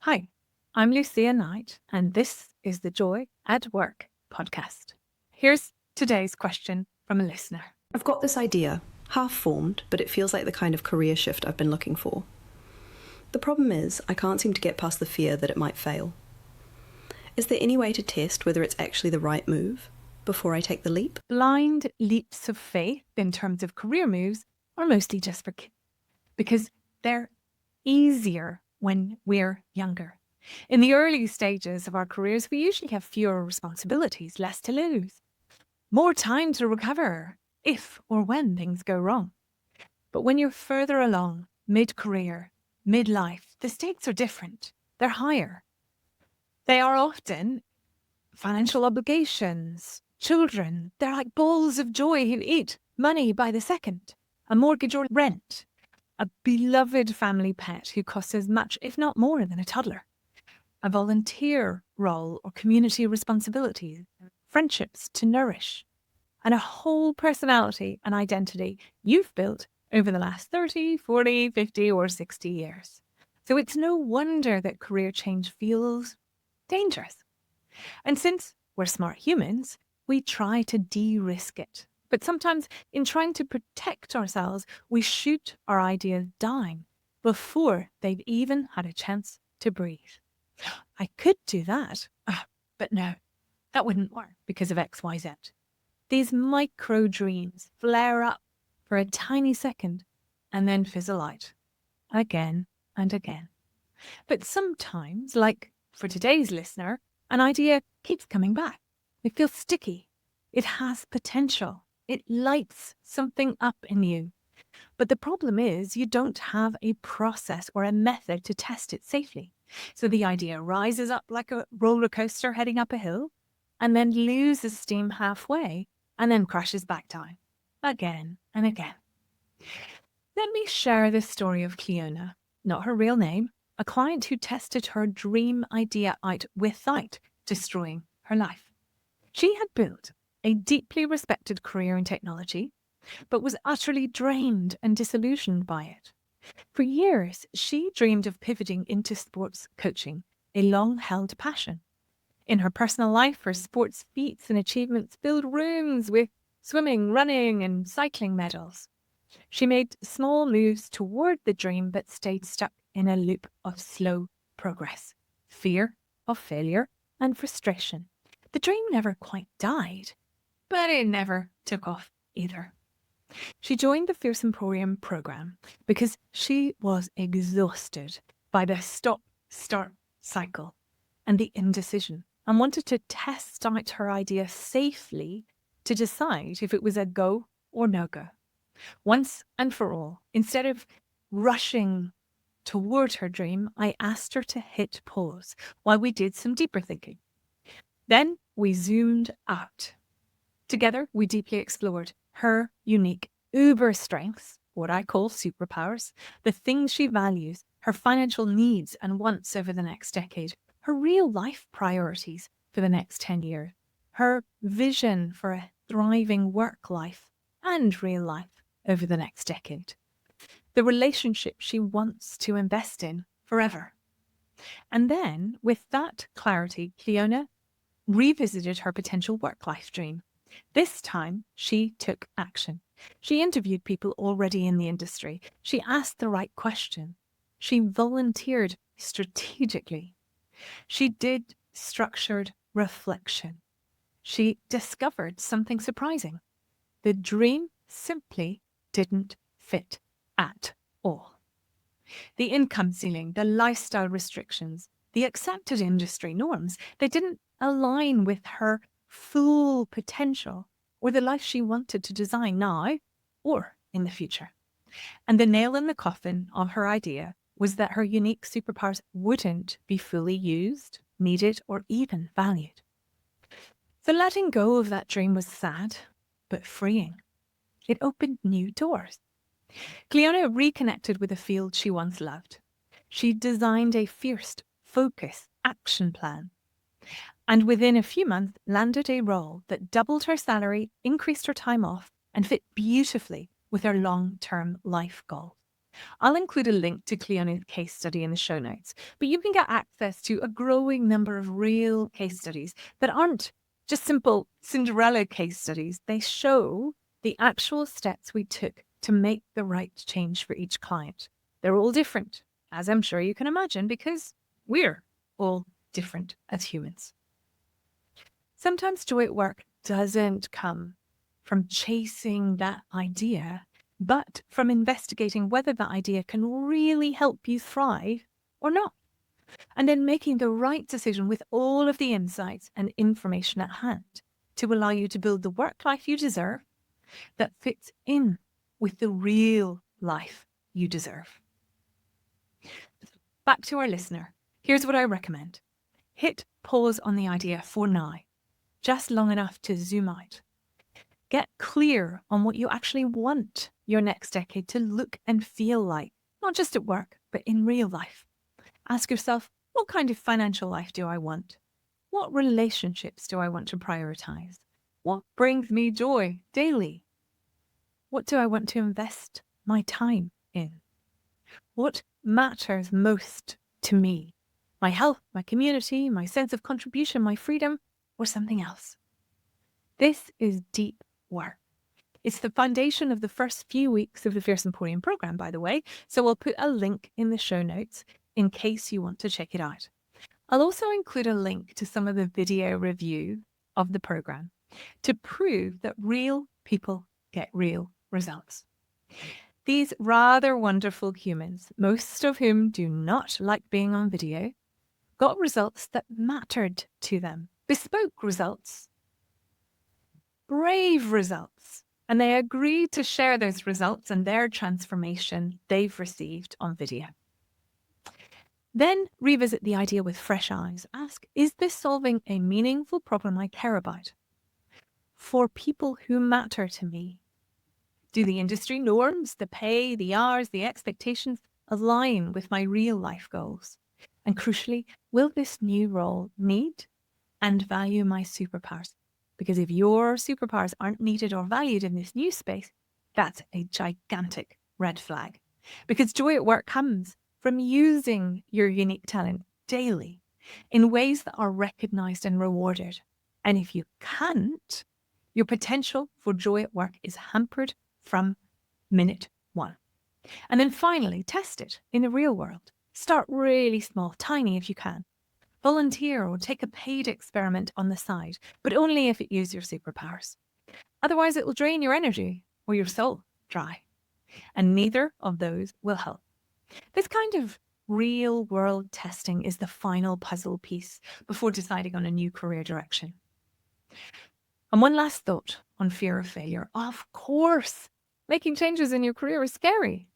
Hi, I'm Lucia Knight, and this is the Joy at Work podcast. Here's today's question from a listener. I've got this idea, half formed, but it feels like the kind of career shift I've been looking for. The problem is, I can't seem to get past the fear that it might fail. Is there any way to test whether it's actually the right move before I take the leap? Blind leaps of faith in terms of career moves are mostly just for kids because they're easier when we're younger. In the early stages of our careers, we usually have fewer responsibilities, less to lose, more time to recover if or when things go wrong. But when you're further along, mid-career, midlife, the stakes are different. They're higher. They are often financial obligations, children. They're like balls of joy who eat money by the second, a mortgage or rent, a beloved family pet who costs as much, if not more, than a toddler, a volunteer role or community responsibilities, friendships to nourish, and a whole personality and identity you've built over the last 30, 40, 50, or 60 years. So it's no wonder that career change feels dangerous. And since we're smart humans, we try to de-risk it. But sometimes in trying to protect ourselves, we shoot our ideas down before they've even had a chance to breathe. I could do that, but no, that wouldn't work because of X, Y, Z. These micro dreams flare up for a tiny second and then fizzle out again and again. But sometimes, like for today's listener, an idea keeps coming back. It feels sticky. It has potential. It lights something up in you. But the problem is you don't have a process or a method to test it safely. So the idea rises up like a roller coaster heading up a hill and then loses steam halfway and then crashes back down again and again. Let me share the story of Cliona, not her real name, a client who tested her dream idea out without destroying her life. She had built a deeply respected career in technology, but was utterly drained and disillusioned by it. For years, she dreamed of pivoting into sports coaching, a long-held passion. In her personal life, her sports feats and achievements filled rooms with swimming, running, and cycling medals. She made small moves toward the dream, but stayed stuck in a loop of slow progress, fear of failure, and frustration. The dream never quite died, but it never took off either. She joined the Fierce Emporium program because she was exhausted by the stop-start cycle and the indecision, and wanted to test out her idea safely to decide if it was a go or no-go. Once and for all, instead of rushing toward her dream, I asked her to hit pause while we did some deeper thinking. Then we zoomed out. Together, we deeply explored her unique uber strengths, what I call superpowers, the things she values, her financial needs and wants over the next decade, her real life priorities for the next 10 years, her vision for a thriving work life and real life over the next decade, the relationship she wants to invest in forever. And then, with that clarity, Cliona revisited her potential work-life dream. This time, she took action. She interviewed people already in the industry. She asked the right question. She volunteered strategically. She did structured reflection. She discovered something surprising. The dream simply didn't fit at all. The income ceiling, the lifestyle restrictions, the accepted industry norms, they didn't align with her full potential or the life she wanted to design now or in the future. And the nail in the coffin of her idea was that her unique superpowers wouldn't be fully used, needed, or even valued. So letting go of that dream was sad, but freeing. It opened new doors. Cliona reconnected with a field she once loved. She designed a fierce, focused action plan, and within a few months landed a role that doubled her salary, increased her time off, and fit beautifully with her long-term life goal. I'll include a link to Cliona's case study in the show notes, but you can get access to a growing number of real case studies that aren't just simple Cinderella case studies. They show the actual steps we took to make the right change for each client. They're all different, as I'm sure you can imagine, because we're all different as humans. Sometimes joy at work doesn't come from chasing that idea, but from investigating whether that idea can really help you thrive or not. And then making the right decision with all of the insights and information at hand to allow you to build the work life you deserve that fits in with the real life you deserve. Back to our listener. Here's what I recommend. Hit pause on the idea for now, just long enough to zoom out. Get clear on what you actually want your next decade to look and feel like, not just at work, but in real life. Ask yourself, what kind of financial life do I want? What relationships do I want to prioritize? What brings me joy daily? What do I want to invest my time in? What matters most to me? My health, my community, my sense of contribution, my freedom, or something else? This is deep work. It's the foundation of the first few weeks of the Fierce Emporium program, by the way, so I'll put a link in the show notes in case you want to check it out. I'll also include a link to some of the video review of the program to prove that real people get real results. These rather wonderful humans, most of whom do not like being on video, got results that mattered to them, bespoke results, brave results, and they agreed to share those results and their transformation they've received on video. Then revisit the idea with fresh eyes. Ask, is this solving a meaningful problem I care about? For people who matter to me? Do the industry norms, the pay, the hours, the expectations align with my real life goals? And crucially, will this new role need and value my superpowers? Because if your superpowers aren't needed or valued in this new space, that's a gigantic red flag. Because joy at work comes from using your unique talent daily in ways that are recognized and rewarded. And if you can't, your potential for joy at work is hampered from minute one. And then finally, test it in the real world. Start really small, tiny if you can. Volunteer or take a paid experiment on the side, but only if it uses your superpowers. Otherwise, it will drain your energy or your soul dry. And neither of those will help. This kind of real world testing is the final puzzle piece before deciding on a new career direction. And one last thought on fear of failure. Of course, making changes in your career is scary,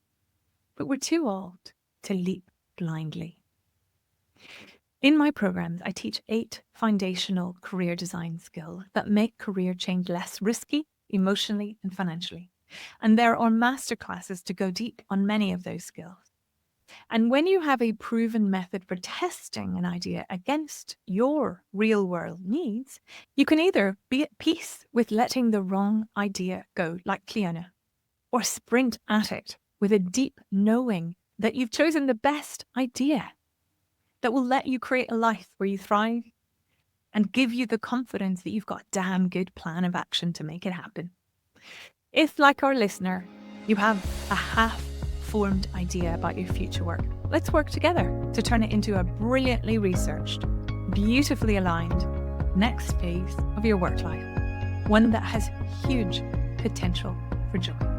but we're too old to leap blindly. In my programs, I teach 8 foundational career design skills that make career change less risky, emotionally and financially. And there are masterclasses to go deep on many of those skills. And when you have a proven method for testing an idea against your real world needs, you can either be at peace with letting the wrong idea go, like Cliona, or sprint at it with a deep knowing that you've chosen the best idea that will let you create a life where you thrive and give you the confidence that you've got a damn good plan of action to make it happen. If, like our listener, you have a half-formed idea about your future work, let's work together to turn it into a brilliantly researched, beautifully aligned next phase of your work life, one that has huge potential for joy.